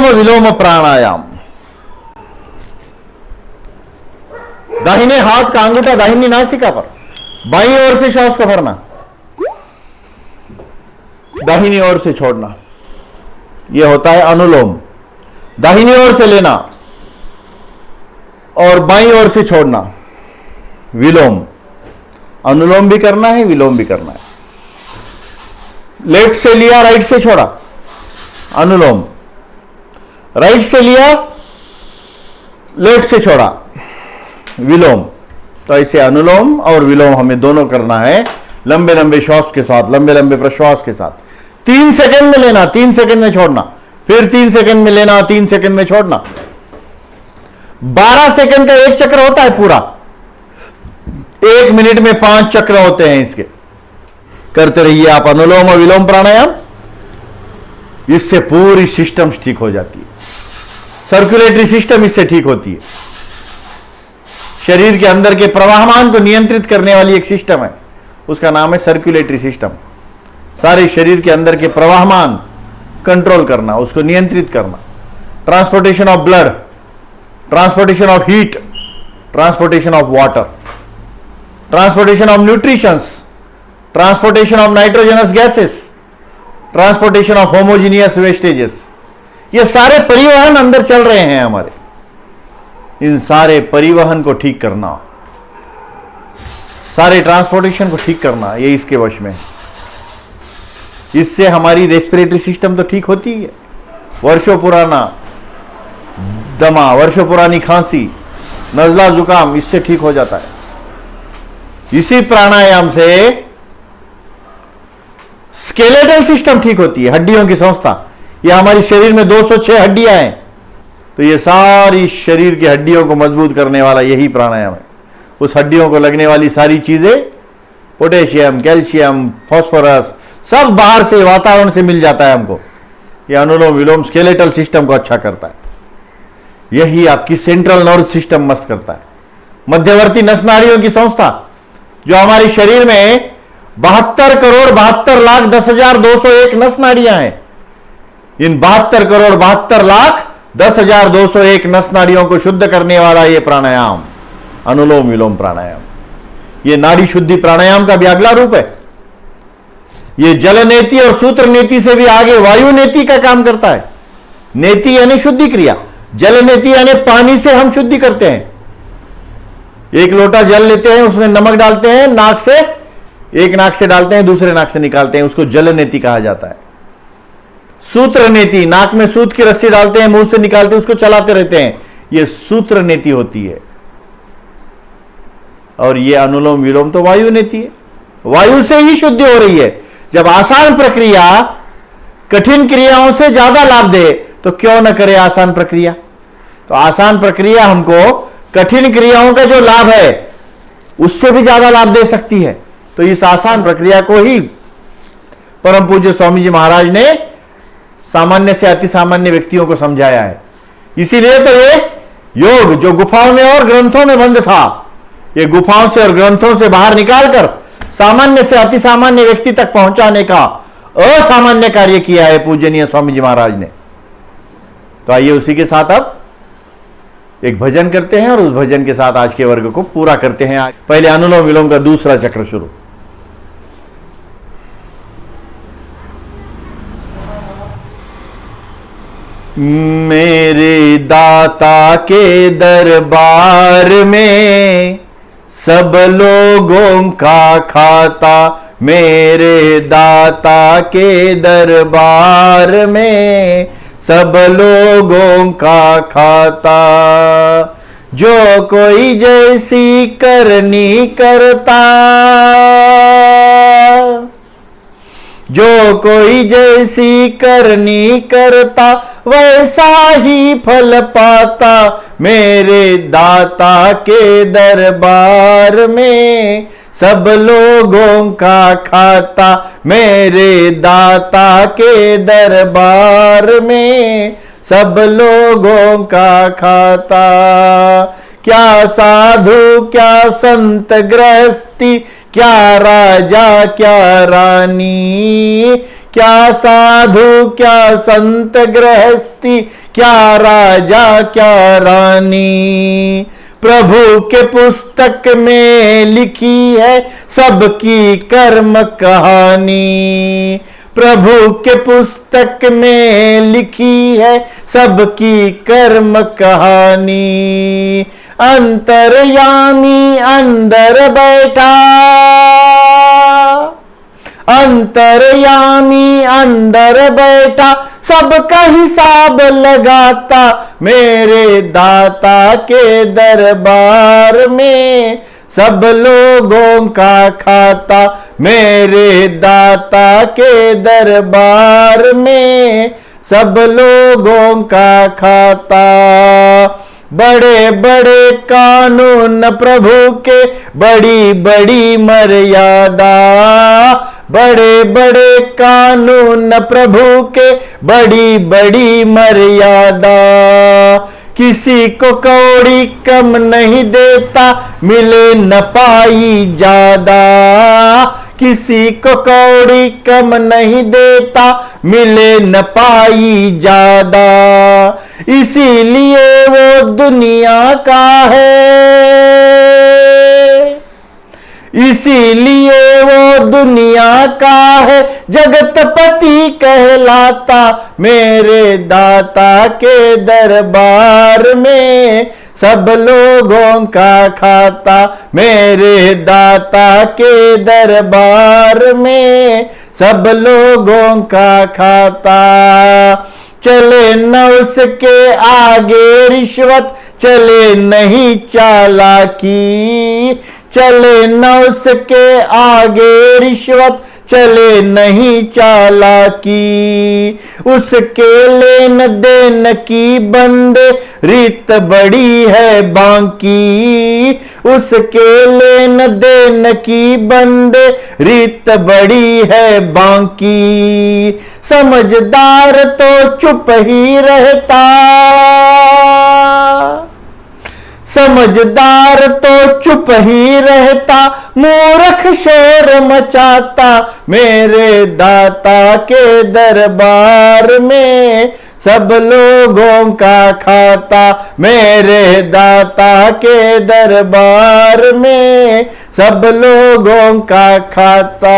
अनुलोम विलोम प्राणायाम। दाहिने हाथ का अंगूठा दाहिनी नासिका पर, बाईं ओर से श्वास को भरना, दाहिनी ओर से छोड़ना, यह होता है अनुलोम। दाहिनी ओर से लेना और बाईं ओर से छोड़ना, विलोम। अनुलोम भी करना है, विलोम भी करना है। लेफ्ट से लिया, राइट से छोड़ा, अनुलोम। राइट से लिया, लेफ्ट से छोड़ा, विलोम। तो ऐसे अनुलोम और विलोम हमें दोनों करना है, लंबे लंबे श्वास के साथ, लंबे लंबे प्रश्वास के साथ। 3 सेकंड में लेना, 3 सेकंड में छोड़ना, फिर 3 सेकंड में लेना, 3 सेकंड में छोड़ना। 12 सेकंड का एक चक्र होता है पूरा। 1 मिनट में 5 चक्र होते हैं इसके। करते रहिए आप अनुलोम और विलोम प्राणायाम, इससे पूरी सिस्टम ठीक हो जाती है। सर्कुलेटरी सिस्टम इससे ठीक होती है। शरीर के अंदर के प्रवाहमान को नियंत्रित करने वाली एक सिस्टम है, उसका नाम है सर्कुलेटरी सिस्टम। सारे शरीर के अंदर के प्रवाहमान कंट्रोल करना, उसको नियंत्रित करना। Transportation of blood, transportation of heat, transportation of water, transportation of nutritions, transportation of nitrogenous gases, transportation of homogeneous vestiges, ये सारे परिवहन अंदर चल रहे हैं हमारे। इन सारे परिवहन को ठीक करना, सारे ट्रांसपोर्टेशन को ठीक करना, ये इसके वश में है। इससे हमारी रेस्पिरेटरी सिस्टम तो ठीक होती है। वर्षों पुराना दमा, वर्षों पुरानी खांसी, नजला जुकाम, इससे ठीक हो जाता है। इसी प्राणायाम से स्केलेटल सिस्टम ठीक होती है, हड्डियों की संस्था। ये हमारे शरीर में 206 हड्डियां हैं, तो ये सारी शरीर की हड्डियों को मजबूत करने वाला यही प्राणायाम है। उस हड्डियों को लगने वाली सारी चीजें, पोटेशियम, कैल्शियम, फास्फोरस, सब बाहर से, वातावरण से मिल जाता है हमको। यह अनुलोम विलोम स्केलेटल सिस्टम को अच्छा करता है। यही आपकी सेंट्रल नर्व सिस्टम मस्त करता है। मध्यवर्ती नस नाड़ियों की संस्था, जो हमारे शरीर में 72 करोड़ 72 लाख 10,201 नस नाड़ियां हैं। इन 72 करोड़ 72 लाख 10,201 नस नाड़ियों को शुद्ध करने वाला यह प्राणायाम अनुलोम विलोम प्राणायाम, यह नाड़ी शुद्धि प्राणायाम का भी अगला रूप है। यह जल नेति और सूत्र नेति से भी आगे वायु नेति का काम करता है। नेति यानी शुद्धि क्रिया, जल नेति यानी पानी से हम शुद्धि करते हैं। एक लोटा जल लेते हैं, उसमें नमक डालते हैं, नाक से, एक नाक से डालते हैं, दूसरे नाक से निकालते हैं, उसको जल नेति कहा जाता है। सूत्र नीति, नाक में सूत की रस्सी डालते हैं, मुंह से निकालते हैं, उसको चलाते रहते हैं, यह सूत्र नीति होती है। और यह अनुलोम विलोम तो वायु नीति है। वायु से ही शुद्धि हो रही है। जब आसान प्रक्रिया कठिन क्रियाओं से ज्यादा लाभ दे, तो क्यों न करे आसान प्रक्रिया। तो आसान प्रक्रिया हमको कठिन क्रियाओं का जो लाभ है उससे भी ज्यादा लाभ दे सकती है। तो इस आसान प्रक्रिया को ही परम पूज्य स्वामी जी महाराज ने सामान्य से अति सामान्य व्यक्तियों को समझाया है। इसीलिए तो ये योग जो गुफाओं में और ग्रंथों में बंद था, ये गुफाओं से और ग्रंथों से बाहर निकालकर सामान्य से अति सामान्य व्यक्ति तक पहुंचाने का असामान्य कार्य किया है पूजनीय स्वामी जी महाराज ने। तो आइए उसी के साथ अब एक भजन करते हैं और उस भजन के साथ आज के वर्ग को पूरा करते हैं। पहले अनुलोम विलोम का दूसरा चक्र शुरू। मेरे दाता के दरबार में सब लोगों का खाता, मेरे दाता के दरबार में सब लोगों का खाता। जो कोई जैसी करनी करता, जो कोई जैसी करनी करता, वैसा ही फल पाता। मेरे दाता के दरबार में सब लोगों का खाता, मेरे दाता के दरबार में सब लोगों का खाता। क्या साधु क्या संत गृहस्थी, क्या राजा क्या रानी, क्या साधु क्या संत गृहस्थी, क्या राजा क्या रानी, प्रभु के पुस्तक में लिखी है सबकी कर्म कहानी। प्रभु के पुस्तक में लिखी है सबकी कर्म कहानी। अंतर्यामी अंदर बैठा, अंतर्यामी अंदर बैठा, सबका हिसाब लगाता, मेरे दाता के दरबार में सब लोगों का खाता, मेरे दाता के दरबार में सब लोगों का खाता। बड़े बड़े कानून प्रभु के, बड़ी बड़ी मर्यादा, बड़े बड़े कानून प्रभु के, बड़ी बड़ी मर्यादा। किसी को कौड़ी कम नहीं देता, मिले न पाई ज्यादा, किसी को कौड़ी कम नहीं देता, मिले न पाई ज्यादा। इसीलिए वो दुनिया का है, इसीलिए वो दुनिया का है, जगतपति कहलाता, मेरे दाता के दरबार में सब लोगों का खाता, मेरे दाता के दरबार में सब लोगों का खाता। चले न उसके आगे रिश्वत, चले नहीं चालाकी, चले न उसके आगे रिश्वत, चले नहीं चालाकी। उसके लेन देन की बंद रीत बड़ी है बांकी, उसके लेन देन की बंद रीत बड़ी है बांकी। समझदार तो चुप ही रहता, समझदार तो चुप ही रहता, मूर्ख शोर मचाता, मेरे दाता के दरबार में सब लोगों का खाता, मेरे दाता के दरबार में सब लोगों का खाता।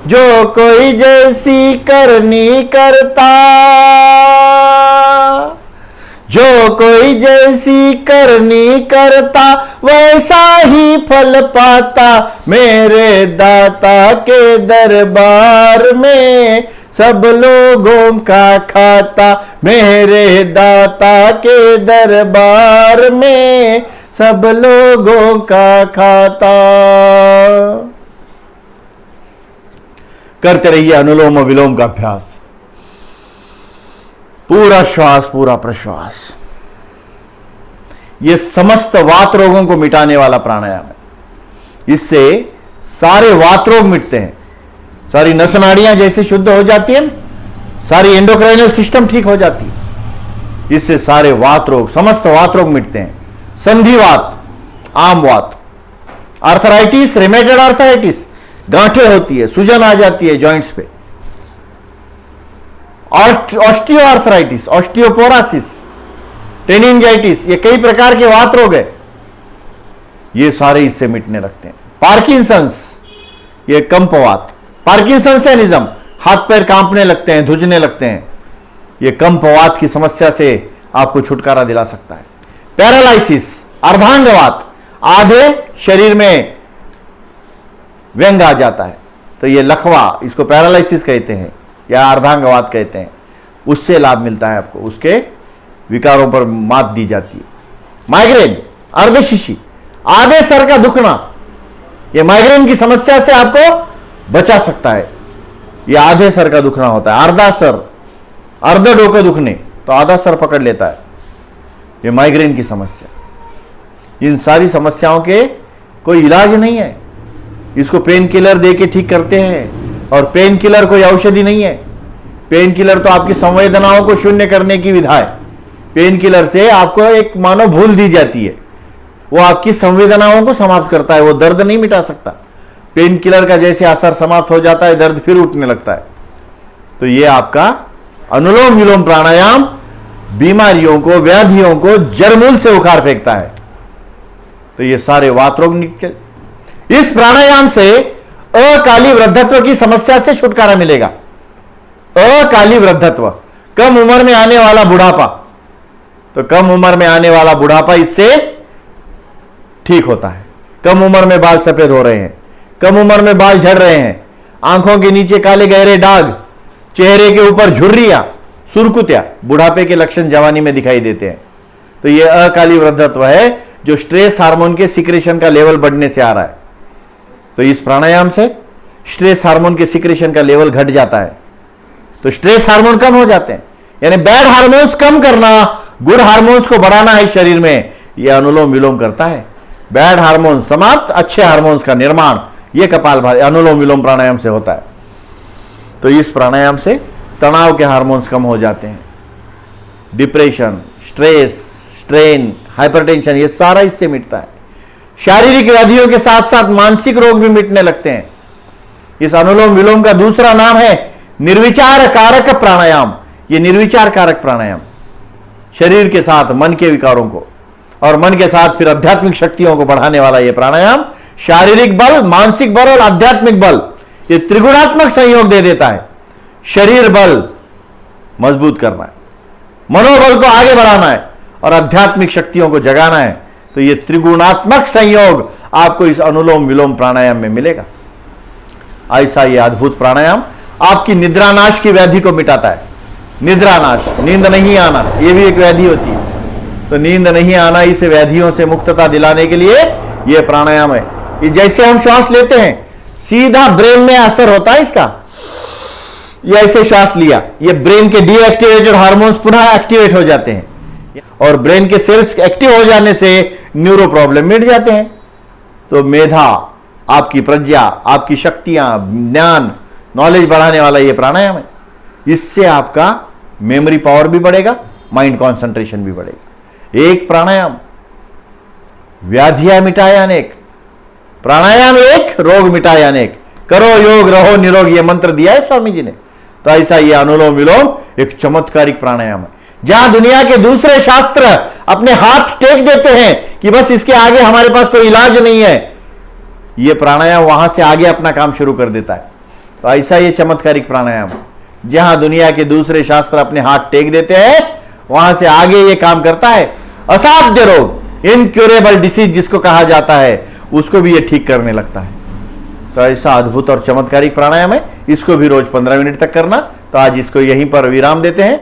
जो कोई जैसी करनी करता, जो कोई जैसी करनी करता, वैसा ही फल पाता, मेरे दाता के दरबार में सब लोगों का खाता, मेरे दाता के दरबार में सब लोगों का खाता। करते रहिए अनुलोम विलोम का अभ्यास, पूरा श्वास पूरा प्रश्वास। यह समस्त वात रोगों को मिटाने वाला प्राणायाम है। इससे सारे वात रोग मिटते हैं, सारी नस नाड़ियां जैसे शुद्ध हो जाती है, सारी एंडोक्राइनल सिस्टम ठीक हो जाती है। इससे सारे वात रोग, समस्त वात रोग मिटते हैं। संधिवात, आमवात, आर्थराइटिस, रेमेटेड आर्थराइटिस, गांठें होती है, सूजन आ जाती है जॉइंट्स पे, ऑस्टियो आर्थराइटिस, ऑस्टियोपोरोसिस, टेनिंजाइटिस, ये कई प्रकार के वात रोग है, ये सारे इससे मिटने लगते हैं। पार्किंसंस, ये कंपवात, पार्किंसंसिज्म, हाथ पैर कांपने लगते हैं, धुजने लगते हैं, ये कंपवात की समस्या से आपको छुटकारा दिला सकता है। पैरालाइसिस, अर्धांगवात, आधे शरीर में व्यंग आ जाता है, तो ये लकवा, इसको पैरालाइसिस कहते हैं या अर्धांगवात कहते हैं, उससे लाभ मिलता है आपको, उसके विकारों पर मात दी जाती है। माइग्रेन, अर्धशिशी, आधे सर का दुखना, यह माइग्रेन की समस्या से आपको बचा सकता है। यह आधे सर का दुखना होता है, अर्धा सर, अर्ध डोके दुखने तो आधा सर पकड़ लेता है, यह माइग्रेन की समस्या। इन सारी समस्याओं के कोई इलाज नहीं है, इसको पेन किलर दे के ठीक करते हैं, और पेन किलर कोई औषधि नहीं है। पेन किलर तो आपकी संवेदनाओं को शून्य करने की विधा है। पेन किलर से आपको एक मानो भूल दी जाती है, वो आपकी संवेदनाओं को समाप्त करता है, वो दर्द नहीं मिटा सकता। पेन किलर का जैसे असर समाप्त हो जाता है, दर्द फिर उठने लगता है। तो ये आपका अनुलोम विलोम प्राणायाम बीमारियों को, व्याधियों को जड़मूल से उखाड़ फेंकता है। तो ये सारे वात रोग निकल। इस प्राणायाम से अकाली वृद्धत्व की समस्या से छुटकारा मिलेगा। अकाली वृद्धत्व, कम उम्र में आने वाला बुढ़ापा, तो कम उम्र में आने वाला बुढ़ापा इससे ठीक होता है। कम उम्र में बाल सफेद हो रहे हैं, कम उम्र में बाल झड़ रहे हैं, आंखों के नीचे काले गहरे दाग, चेहरे के ऊपर झुर्रियां, सुरकुतियां, बुढ़ापे के लक्षण जवानी में दिखाई देते हैं। तो यह अकाली वृद्धत्व है जो स्ट्रेस हार्मोन के सिक्रेशन का लेवल बढ़ने से आ रहा है। तो इस प्राणायाम से स्ट्रेस हार्मोन के सिक्रेशन का लेवल घट जाता है, तो स्ट्रेस हार्मोन कम हो जाते हैं। यानी बैड हार्मोन्स कम करना, गुड हार्मोन्स को बढ़ाना है शरीर में, यह अनुलोम विलोम करता है। बैड हार्मोन समाप्त, अच्छे हार्मोन्स का निर्माण, यह कपालभाति अनुलोम विलोम प्राणायाम से होता है। तो इस प्राणायाम से तनाव के हार्मोन्स कम हो जाते हैं। डिप्रेशन, स्ट्रेस, स्ट्रेन, हाइपरटेंशन, यह सारा इससे मिटता है। शारीरिक व्याधियों के साथ साथ मानसिक रोग भी मिटने लगते हैं। इस अनुलोम विलोम का दूसरा नाम है निर्विचार कारक प्राणायाम। यह निर्विचार कारक प्राणायाम शरीर के साथ मन के विकारों को और मन के साथ फिर आध्यात्मिक शक्तियों को बढ़ाने वाला यह प्राणायाम शारीरिक बल, मानसिक बल और आध्यात्मिक बल, ये त्रिगुणात्मक संयोग दे देता है। शरीर बल मजबूत करना है, मनोबल को आगे बढ़ाना है और आध्यात्मिक शक्तियों को जगाना है। तो ये त्रिगुणात्मक संयोग आपको इस अनुलोम विलोम प्राणायाम में मिलेगा। ऐसा ये अद्भुत प्राणायाम आपकी निद्रानाश की व्याधि को मिटाता है। निद्रानाश, नींद नहीं आना, यह भी एक व्याधि होती है। तो नींद नहीं आना, इस व्याधियों से मुक्तता दिलाने के लिए यह प्राणायाम है। ये जैसे हम श्वास लेते हैं सीधा ब्रेन में असर होता है इसका। ये ऐसे श्वास लिया, ये ब्रेन के डीएक्टिवेटेड हार्मोन्स पुनः एक्टिवेट हो जाते हैं और ब्रेन के सेल्स एक्टिव हो जाने से न्यूरो प्रॉब्लम मिट जाते हैं। तो मेधा, आपकी प्रज्ञा, आपकी शक्तियां, ज्ञान, नॉलेज बढ़ाने वाला यह प्राणायाम है। इससे आपका मेमोरी पावर भी बढ़ेगा, माइंड कंसंट्रेशन भी बढ़ेगा। एक प्राणायाम व्याधियां मिटाए अनेक, प्राणायाम एक, रोग मिटाए अनेक। करो योग रहो निरोग, यह मंत्र दिया है स्वामी जी ने। तो ऐसा यह अनुलोम विलोम एक चमत्कारिक प्राणायाम है, जहां दुनिया के दूसरे शास्त्र अपने हाथ टेक देते हैं कि बस इसके आगे हमारे पास कोई इलाज नहीं है, यह प्राणायाम वहां से आगे अपना काम शुरू कर देता है। तो ऐसा यह चमत्कारिक प्राणायाम, जहां दुनिया के दूसरे शास्त्र अपने हाथ टेक देते हैं, वहां से आगे यह काम करता है। असाध्य रोग, इनक्यूरेबल डिसीज जिसको कहा जाता है, उसको भी यह ठीक करने लगता है। तो ऐसा अद्भुत और चमत्कारिक प्राणायाम है। इसको भी रोज 15 मिनट तक करना। तो आज इसको यहीं पर विराम देते हैं।